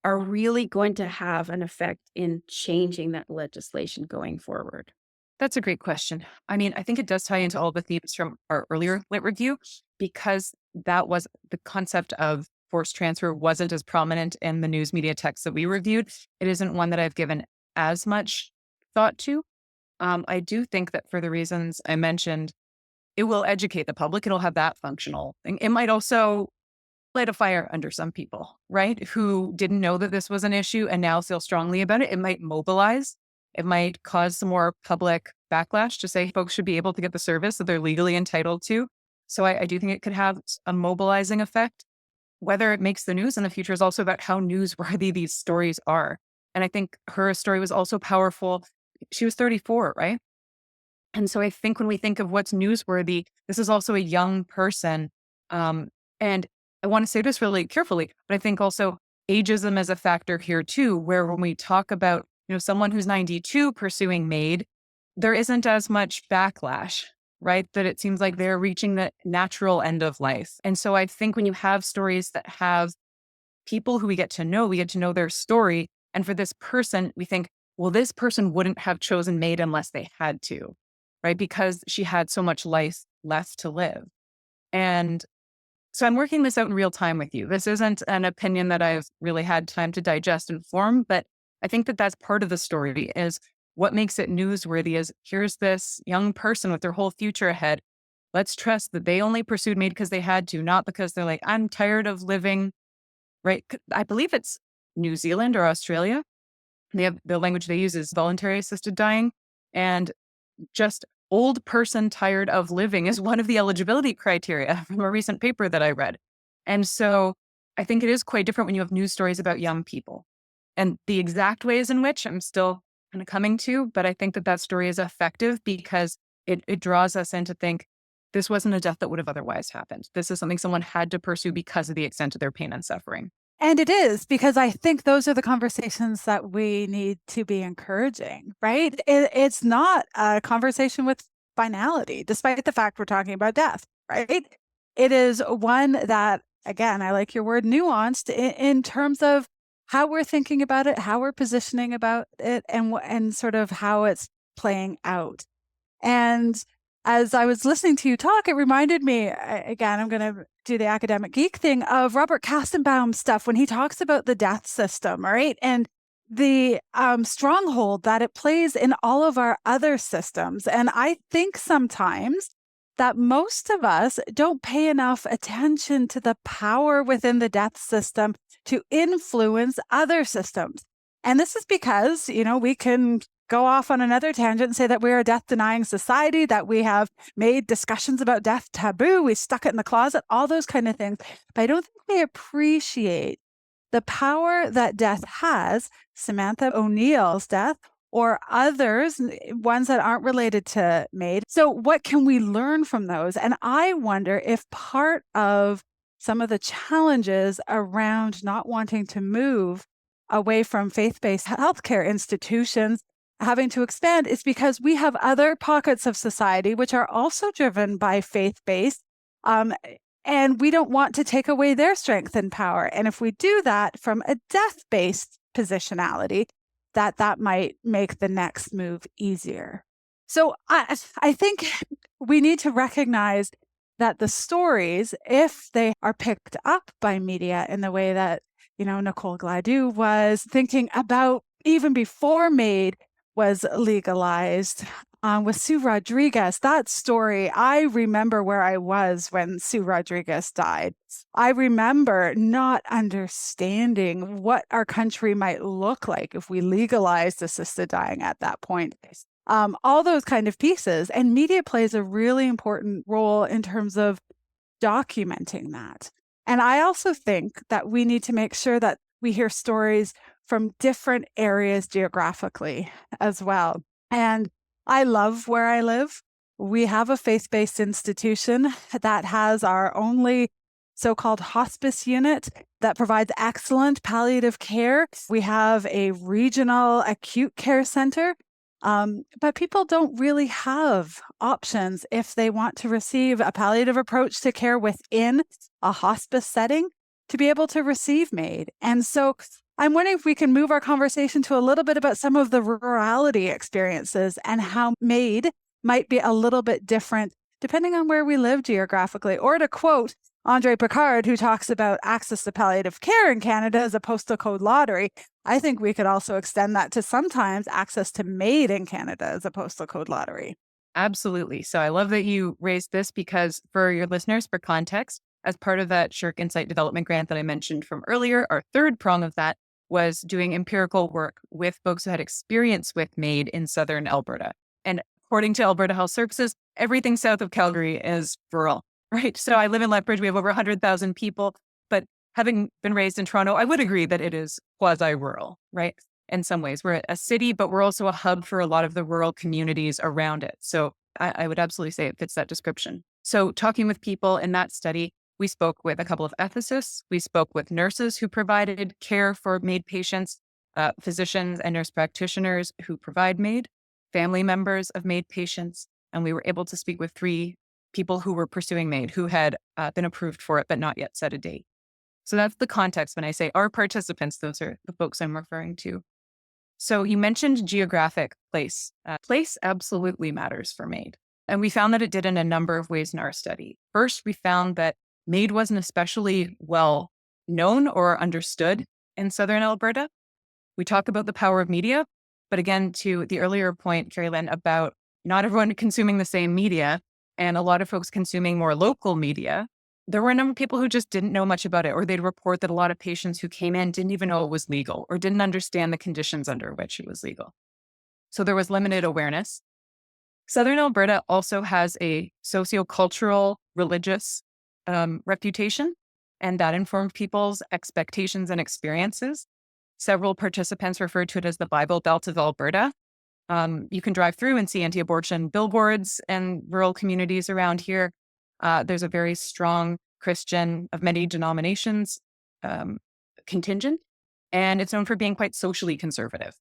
are really going to have an effect in changing that legislation going forward? That's a great question. I mean, I think it does tie into all the themes from our earlier lit review, because that was the concept of forced transfer wasn't as prominent in the news media text that we reviewed. It isn't one that I've given as much thought to. I do think that for the reasons I mentioned, it will educate the public. It'll have that functional thing. It might also light a fire under some people, right? Who didn't know that this was an issue and now feel strongly about it. It might mobilize. It might cause some more public backlash to say folks should be able to get the service that they're legally entitled to. So I do think it could have a mobilizing effect. Whether it makes the news in the future is also about how newsworthy these stories are. And I think her story was also powerful. She was 34, right? And so I think when we think of what's newsworthy, this is also a young person. And I want to say this really carefully, but I think also ageism is a factor here too, where when we talk about, someone who's 92 pursuing MAiD, there isn't as much backlash, right? That it seems like they're reaching the natural end of life. And so I think when you have stories that have people who we get to know their story. And for this person, we think, well, this person wouldn't have chosen MAiD unless they had to, right? Because she had so much life left to live. And so I'm working this out in real time with you. This isn't an opinion that I've really had time to digest and form, but I think that that's part of the story. Is what makes it newsworthy is, here's this young person with their whole future ahead. Let's trust that they only pursued MAiD because they had to, not because they're like, I'm tired of living, right? I believe it's New Zealand or Australia. They have, the language they use is voluntary assisted dying. And just old person tired of living is one of the eligibility criteria from a recent paper that I read. And so I think it is quite different when you have news stories about young people, and the exact ways in which I'm still kind of coming to, but I think that that story is effective because it draws us in to think this wasn't a death that would have otherwise happened. This is something someone had to pursue because of the extent of their pain and suffering. And it is, because I think those are the conversations that we need to be encouraging, right? It's not a conversation with finality, despite the fact we're talking about death, right? It is one that, again, I like your word nuanced in terms of how we're thinking about it, how we're positioning about it, and sort of how it's playing out. And as I was listening to you talk, it reminded me, again, I'm going to do the academic geek thing, of Robert Kastenbaum's stuff when he talks about the death system, right? And the stronghold that it plays in all of our other systems. And I think sometimes that most of us don't pay enough attention to the power within the death system to influence other systems. And this is because, we can go off on another tangent and say that we're a death denying society, that we have made discussions about death taboo, we stuck it in the closet, all those kind of things. But I don't think we appreciate the power that death has, Samantha O'Neill's death, or others, ones that aren't related to MAiD. So what can we learn from those? And I wonder if part of some of the challenges around not wanting to move away from faith-based healthcare institutions having to expand is because we have other pockets of society which are also driven by faith-based, and we don't want to take away their strength and power. And if we do that from a death-based positionality, that might make the next move easier. So I think we need to recognize that the stories, if they are picked up by media in the way that, Nicole Gladue was thinking about even before MAiD was legalized, with Sue Rodriguez, that story, I remember where I was when Sue Rodriguez died. I remember not understanding what our country might look like if we legalized assisted dying at that point. All those kind of pieces. And media plays a really important role in terms of documenting that. And I also think that we need to make sure that we hear stories from different areas geographically as well. And I love where I live. We have a faith-based institution that has our only so-called hospice unit that provides excellent palliative care. We have a regional acute care center, but people don't really have options if they want to receive a palliative approach to care within a hospice setting to be able to receive MAiD. And so I'm wondering if we can move our conversation to a little bit about some of the rurality experiences and how MAiD might be a little bit different depending on where we live geographically. Or to quote Andre Picard, who talks about access to palliative care in Canada as a postal code lottery, I think we could also extend that to sometimes access to MAiD in Canada as a postal code lottery. Absolutely. So I love that you raised this because for your listeners, for context, as part of that SSHRC Insight Development Grant that I mentioned from earlier, our third prong of that was doing empirical work with folks who had experience with MAiD in southern Alberta. And according to Alberta Health Services, everything south of Calgary is rural, right? So I live in Lethbridge. We have over 100,000 people. But having been raised in Toronto, I would agree that it is quasi-rural, right? In some ways, we're a city, but we're also a hub for a lot of the rural communities around it. So I would absolutely say it fits that description. So talking with people in that study, we spoke with a couple of ethicists. We spoke with nurses who provided care for MAiD patients, physicians and nurse practitioners who provide MAiD, family members of MAiD patients. And we were able to speak with 3 people who were pursuing MAiD, who had been approved for it, but not yet set a date. So that's the context when I say our participants, those are the folks I'm referring to. So you mentioned geographic place. Place absolutely matters for MAiD. And we found that it did in a number of ways in our study. First, we found that MAiD wasn't especially well known or understood in southern Alberta. We talk about the power of media, but again, to the earlier point, Keri Lynn, about not everyone consuming the same media and a lot of folks consuming more local media, there were a number of people who just didn't know much about it, or they'd report that a lot of patients who came in didn't even know it was legal or didn't understand the conditions under which it was legal. So there was limited awareness. Southern Alberta also has a sociocultural, religious reputation, and that informed people's expectations and experiences. Several participants referred to it as the Bible Belt of Alberta. You can drive through and see anti-abortion billboards in rural communities around here. There's a very strong Christian of many denominations contingent, and it's known for being quite socially conservative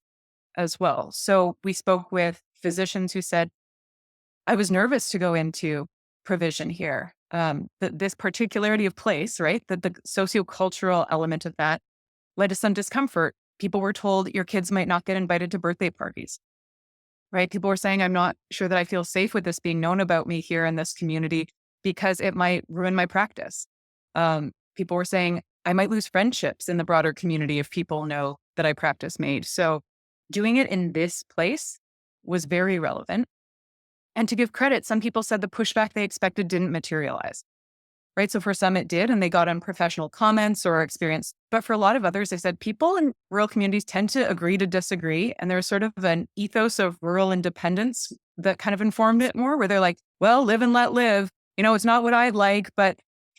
as well. So we spoke with physicians who said, I was nervous to go into provision here. This particularity of place, right? The sociocultural element of that led to some discomfort. People were told your kids might not get invited to birthday parties, right? People were saying, I'm not sure that I feel safe with this being known about me here in this community because it might ruin my practice. People were saying, I might lose friendships in the broader community if people know that I practice MAiD. So doing it in this place was very relevant. And to give credit, some people said the pushback they expected didn't materialize, right? So for some it did, and they got unprofessional comments or experience. But for a lot of others, they said people in rural communities tend to agree to disagree. And there's sort of an ethos of rural independence that kind of informed it more, where they're like, well, live and let live. It's not what I'd like, but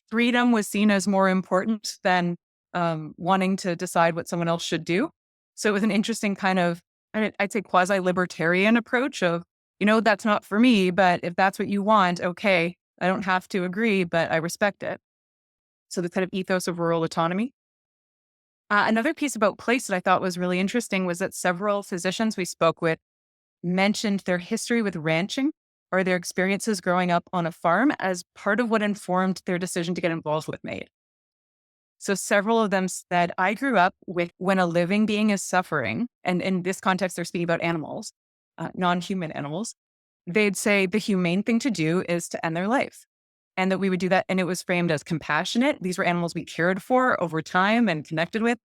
freedom was seen as more important than wanting to decide what someone else should do. So it was an interesting kind of, I'd say, quasi-libertarian approach of, that's not for me, but if that's what you want, okay, I don't have to agree, but I respect it. So the kind of ethos of rural autonomy. Another piece about place that I thought was really interesting was that several physicians we spoke with mentioned their history with ranching or their experiences growing up on a farm as part of what informed their decision to get involved with MAiD. So several of them said, I grew up with when a living being is suffering, and in this context, they're speaking about animals, non-human animals. They'd say the humane thing to do is to end their life, and that we would do that. And it was framed as compassionate. These were animals we cared for over time and connected with.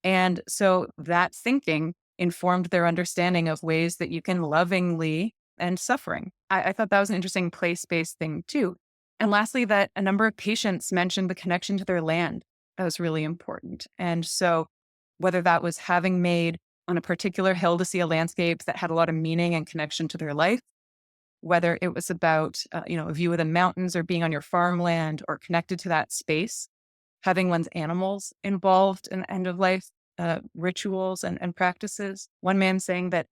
And so that thinking informed their understanding of ways that you can lovingly end suffering. I thought that was an interesting place-based thing too. And lastly, that a number of patients mentioned the connection to their land. That was really important. And so whether that was having MAiD on a particular hill to see a landscape that had a lot of meaning and connection to their life, whether it was about, a view of the mountains or being on your farmland or connected to that space, having one's animals involved in end of life rituals and practices. One man saying that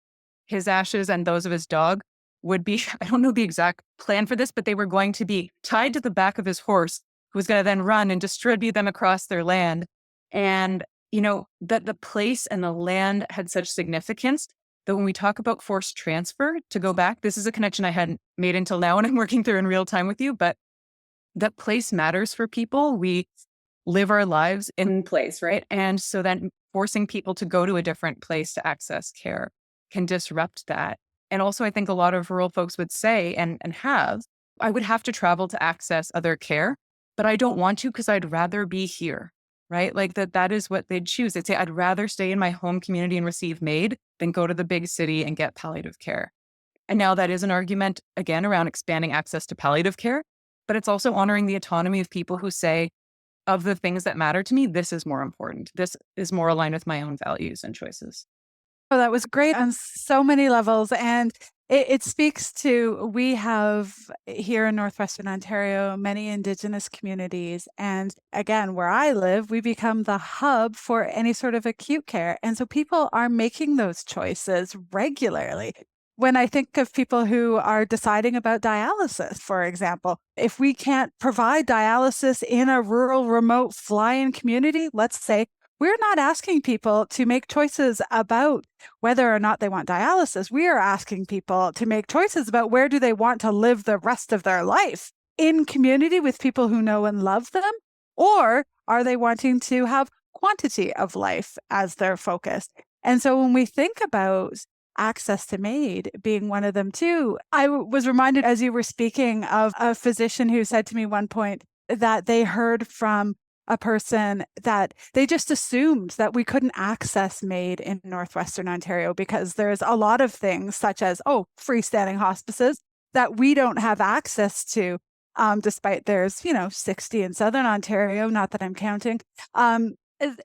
his ashes and those of his dog would be, I don't know the exact plan for this, but they were going to be tied to the back of his horse, who was going to then run and distribute them across their land. And, that the place and the land had such significance that when we talk about forced transfer, to go back, this is a connection I hadn't made until now, and I'm working through in real time with you, but that place matters for people. We live our lives in place, right? And so then forcing people to go to a different place to access care can disrupt that. And also, I think a lot of rural folks would say and have, I would have to travel to access other care, but I don't want to because I'd rather be here, right? Like that is what they'd choose. They'd say, I'd rather stay in my home community and receive MAiD than go to the big city and get palliative care. And now that is an argument, again, around expanding access to palliative care, but it's also honoring the autonomy of people who say, of the things that matter to me, this is more important. This is more aligned with my own values and choices. Oh, that was great on so many levels. And it speaks to, we have here in Northwestern Ontario, many Indigenous communities. And again, where I live, we become the hub for any sort of acute care. And so people are making those choices regularly. When I think of people who are deciding about dialysis, for example, if we can't provide dialysis in a rural, remote, fly-in community, let's say, we're not asking people to make choices about whether or not they want dialysis. We are asking people to make choices about where do they want to live the rest of their life, in community with people who know and love them, or are they wanting to have quantity of life as their focus? And so when we think about access to MAiD being one of them too, I was reminded as you were speaking of a physician who said to me one point that they heard from a person that they just assumed that we couldn't access MAiD in Northwestern Ontario because there's a lot of things such as, freestanding hospices that we don't have access to, despite there's, 60 in Southern Ontario, not that I'm counting.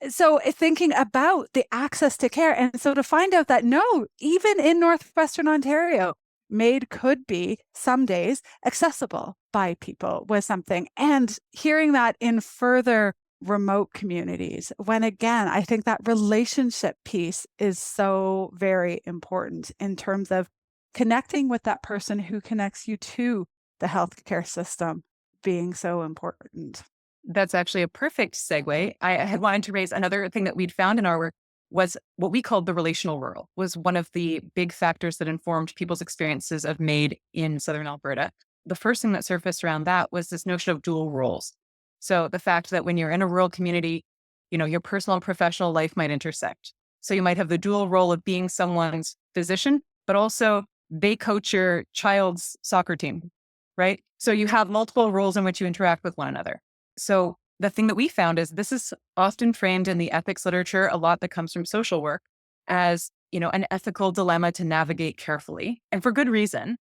So thinking about the access to care. And so to find out that no, even in Northwestern Ontario, MAiD could be some days accessible by people with something. And hearing that in further remote communities, when again, I think that relationship piece is so very important in terms of connecting with that person who connects you to the healthcare system being so important. That's actually a perfect segue. I had wanted to raise another thing that we'd found in our work was what we called the relational rural, was one of the big factors that informed people's experiences of MAiD in Southern Alberta. The first thing that surfaced around that was this notion of dual roles. So the fact that when you're in a rural community, your personal and professional life might intersect. So you might have the dual role of being someone's physician, but also they coach your child's soccer team, right? So you have multiple roles in which you interact with one another. So the thing that we found is this is often framed in the ethics literature, a lot that comes from social work, as, an ethical dilemma to navigate carefully, and for good reason.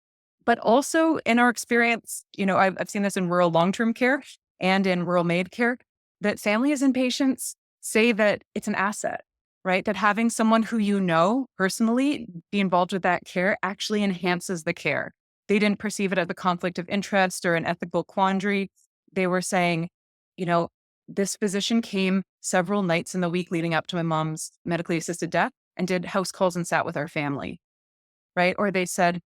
But also in our experience, I've seen this in rural long-term care and in rural MAiD care, that families and patients say that it's an asset, right? That having someone who personally be involved with that care actually enhances the care. They didn't perceive it as a conflict of interest or an ethical quandary. They were saying, this physician came several nights in the week leading up to my mom's medically assisted death and did house calls and sat with our family, right? Or they said,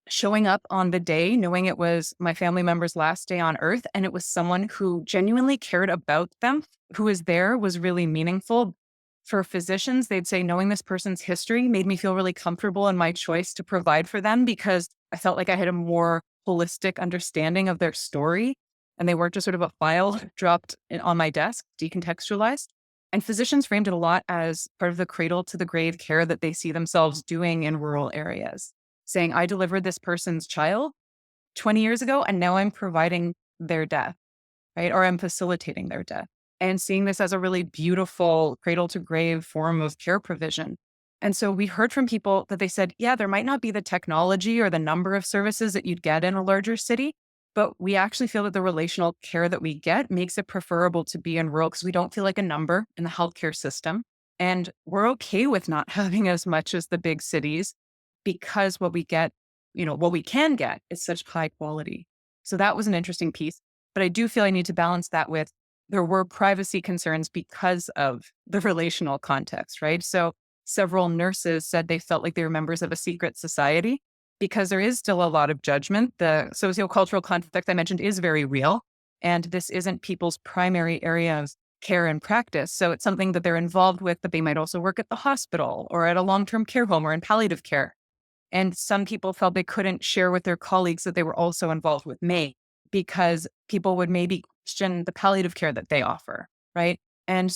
showing up on the day, knowing it was my family member's last day on earth, and it was someone who genuinely cared about them, who was there, was really meaningful. For physicians, they'd say, knowing this person's history made me feel really comfortable in my choice to provide for them because I felt like I had a more holistic understanding of their story. And they weren't just sort of a file dropped on my desk, decontextualized. And physicians framed it a lot as part of the cradle to the grave care that they see themselves doing in rural areas, saying, I delivered this person's child 20 years ago, and now I'm providing their death, right? Or I'm facilitating their death. And seeing this as a really beautiful cradle to grave form of care provision. And so we heard from people that they said, yeah, there might not be the technology or the number of services that you'd get in a larger city, but we actually feel that the relational care that we get makes it preferable to be in rural because we don't feel like a number in the healthcare system. And we're okay with not having as much as the big cities because what we get, what we can get is such high quality. So that was an interesting piece. But I do feel I need to balance that with there were privacy concerns because of the relational context, right? So several nurses said they felt like they were members of a secret society because there is still a lot of judgment. The sociocultural context I mentioned is very real, and this isn't people's primary area of care and practice. So it's something that they're involved with, but they might also work at the hospital or at a long-term care home or in palliative care. And some people felt they couldn't share with their colleagues that they were also involved with MAiD because people would maybe question the palliative care that they offer, right? And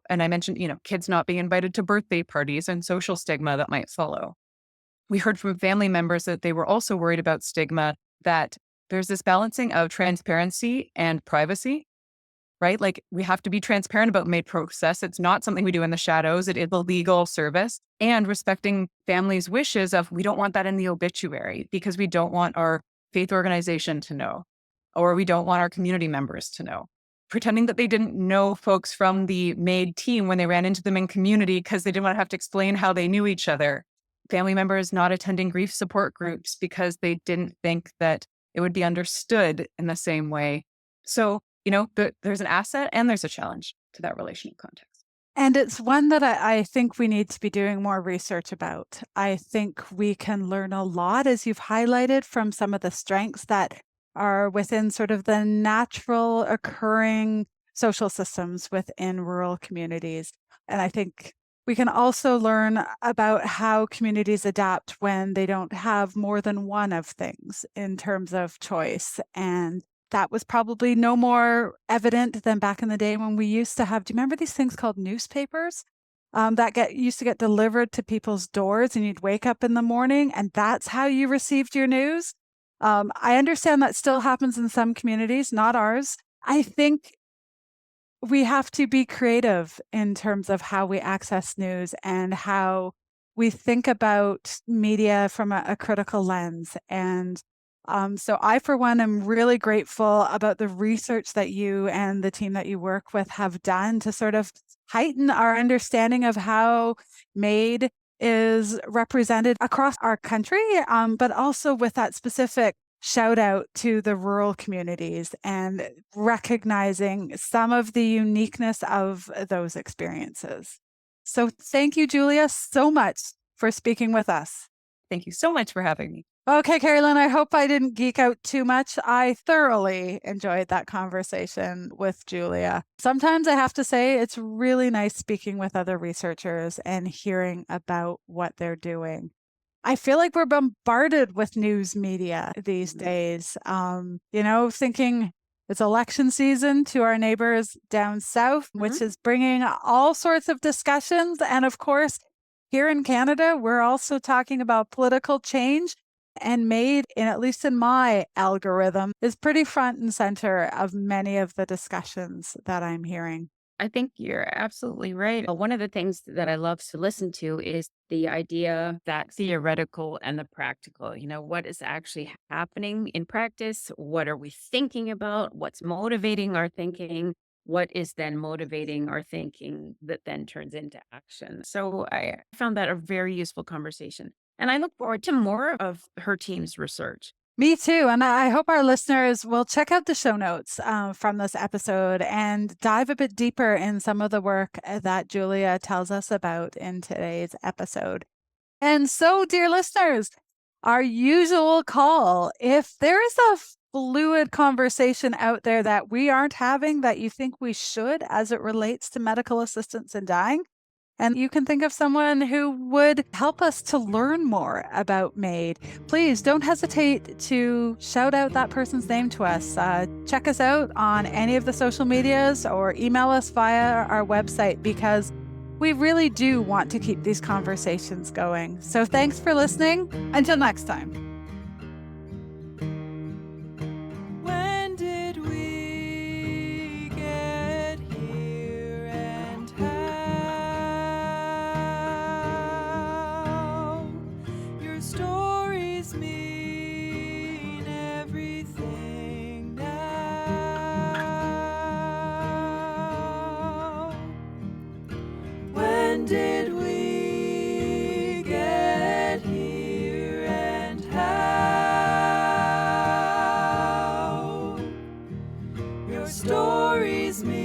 I mentioned, kids not being invited to birthday parties and social stigma that might follow. We heard from family members that they were also worried about stigma, that there's this balancing of transparency and privacy, right? Like we have to be transparent about MAiD process. It's not something we do in the shadows. It is a legal service, and respecting families' wishes of we don't want that in the obituary because we don't want our faith organization to know, or we don't want our community members to know. Pretending that they didn't know folks from the MAiD team when they ran into them in community because they didn't want to have to explain how they knew each other. Family members not attending grief support groups because they didn't think that it would be understood in the same way. So, there's an asset and there's a challenge to that relational context. And it's one that I think we need to be doing more research about. I think we can learn a lot, as you've highlighted, from some of the strengths that are within sort of the natural occurring social systems within rural communities. And I think we can also learn about how communities adapt when they don't have more than one of things in terms of choice. And that was probably no more evident than back in the day when we used to have, do you remember these things called newspapers? That used to get delivered to people's doors, and you'd wake up in the morning and that's how you received your news. I understand that still happens in some communities, not ours. I think we have to be creative in terms of how we access news and how we think about media from a critical lens. And so I, for one, am really grateful about the research that you and the team that you work with have done to sort of heighten our understanding of how MAiD is represented across our country, but also with that specific shout out to the rural communities and recognizing some of the uniqueness of those experiences. So thank you, Julia, so much for speaking with us. Thank you so much for having me. Okay, Carolyn, I hope I didn't geek out too much. I thoroughly enjoyed that conversation with Julia. Sometimes I have to say it's really nice speaking with other researchers and hearing about what they're doing. I feel like we're bombarded with news media these days, thinking It's election season to our neighbors down south, which is bringing all sorts of discussions. And of course, here in Canada, we're also talking about political change. And MAiD, at least in my algorithm, is pretty front and center of many of the discussions that I'm hearing. I think you're absolutely right. One of the things that I love to listen to is the idea that theoretical and the practical, what is actually happening in practice? What are we thinking about? What's motivating our thinking? What is then motivating our thinking that then turns into action? So I found that a very useful conversation. And I look forward to more of her team's research. Me too. And I hope our listeners will check out the show notes from this episode and dive a bit deeper in some of the work that Julia tells us about in today's episode. And so, dear listeners, our usual call, if there is a fluid conversation out there that we aren't having that you think we should as it relates to medical assistance in dying, and you can think of someone who would help us to learn more about MAiD, please don't hesitate to shout out that person's name to us. Check us out on any of the social medias or email us via our website, because we really do want to keep these conversations going. So thanks for listening. Until next time. When did we get here, and how your stories mean everything now? When did we get here, and how your stories mean